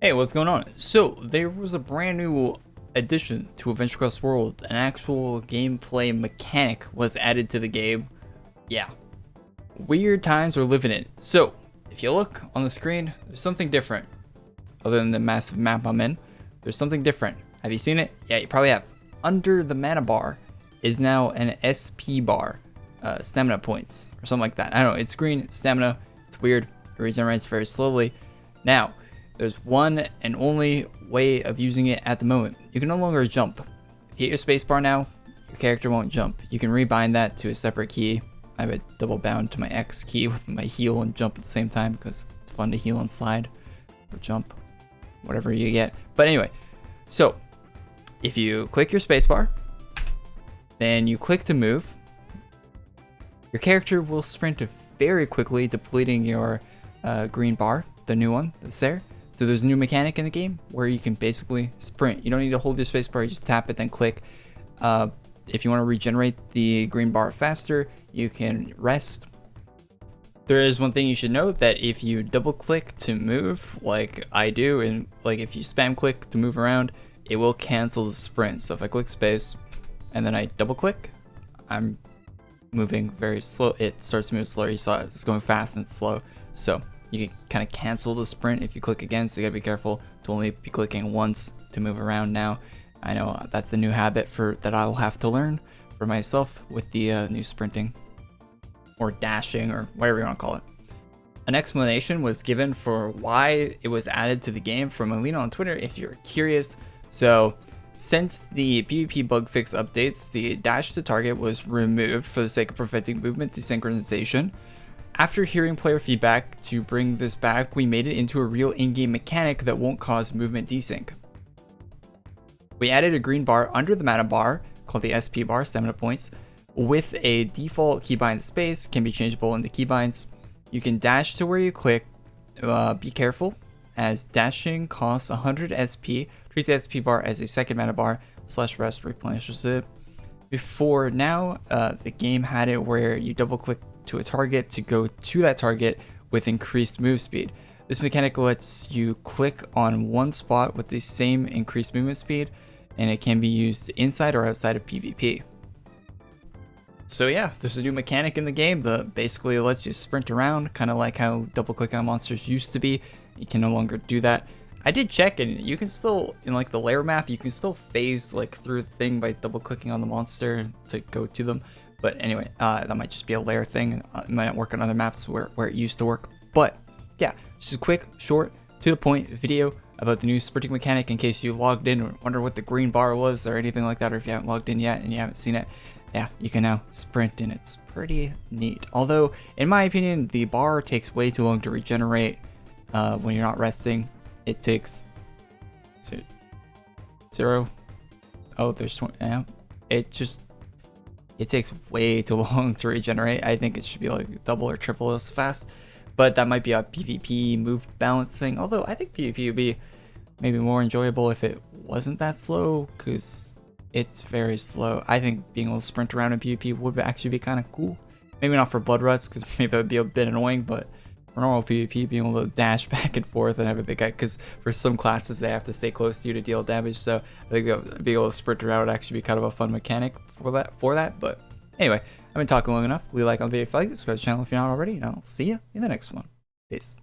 Hey, what's going on? So, there was a brand new addition to Adventure Quest World. An actual gameplay mechanic was added to the game. Yeah, weird times we're living in. So, if you look on the screen, there's something different. Other than the massive map I'm in, there's something different. Have you seen it? Yeah, you probably have. Under the mana bar is now an SP bar, stamina points, or something like that. I don't know, it's green, stamina, it's weird, it regenerates very slowly. Now, there's one and only way of using it at the moment. You can no longer jump. If you hit your spacebar now, your character won't jump. You can rebind that to a separate key. I have it double bound to my X key with my heal and jump at the same time because it's fun to heal and slide or jump, whatever you get. But anyway, so if you click your spacebar, then you click to move, your character will sprint very quickly, depleting your green bar, the new one that's there. So there's a new mechanic in the game where you can basically sprint. You don't need to hold your spacebar, you just tap it, then click. If you want to regenerate the green bar faster, you can rest. There is one thing you should know, that if you double click to move, like I do, and like if you spam click to move around, it will cancel the sprint. So if I click space and then I double click, I'm moving very slow. It starts to move slower. You saw it's going fast and slow. So you can kind of cancel the sprint if you click again, so you gotta be careful to only be clicking once to move around now. I know that's a new habit that I will have to learn for myself with the new sprinting or dashing or whatever you want to call it. An explanation was given for why it was added to the game from Alina on Twitter if you're curious. So since the PvP bug fix updates, the dash to target was removed for the sake of preventing movement desynchronization. After hearing player feedback to bring this back, we made it into a real in-game mechanic that won't cause movement desync. We added a green bar under the mana bar, called the SP bar, stamina points, with a default keybind space, can be changeable in the keybinds. You can dash to where you click, be careful, as dashing costs 100 SP, treat the SP bar as a second mana bar, /rest replenishes it. Before now, the game had it where you double click to a target to go to that target with increased move speed. This mechanic lets you click on one spot with the same increased movement speed, and it can be used inside or outside of PvP. So yeah, there's a new mechanic in the game that basically lets you sprint around, kind of like how double click on monsters used to be. You can no longer do that. I did check, and you can still, in like the layer map, you can still phase like through the thing by double clicking on the monster to go to them. But anyway, that might just be a layer thing. It might not work on other maps where it used to work. But yeah, just a quick, short, to the point video about the new sprinting mechanic in case you logged in or wonder what the green bar was or anything like that, or if you haven't logged in yet and you haven't seen it. Yeah, you can now sprint, and it's pretty neat. Although, in my opinion, the bar takes way too long to regenerate when you're not resting. It takes 0. Oh, there's 20. Yeah, it takes way too long to regenerate. I think it should be like double or triple as fast, but that might be a PvP move balance thing. Although I think PvP would be maybe more enjoyable if it wasn't that slow, because it's very slow. I think being able to sprint around in PvP would actually be kind of cool. Maybe not for blood ruts, because maybe that would be a bit annoying, but for normal PvP, being able to dash back and forth and everything, because for some classes they have to stay close to you to deal damage, so I think that being able to sprint around would actually be kind of a fun mechanic for that. But anyway, I've been talking long enough. Leave a like on the video if you like, subscribe to the channel if you're not already, and I'll see you in the next one. Peace.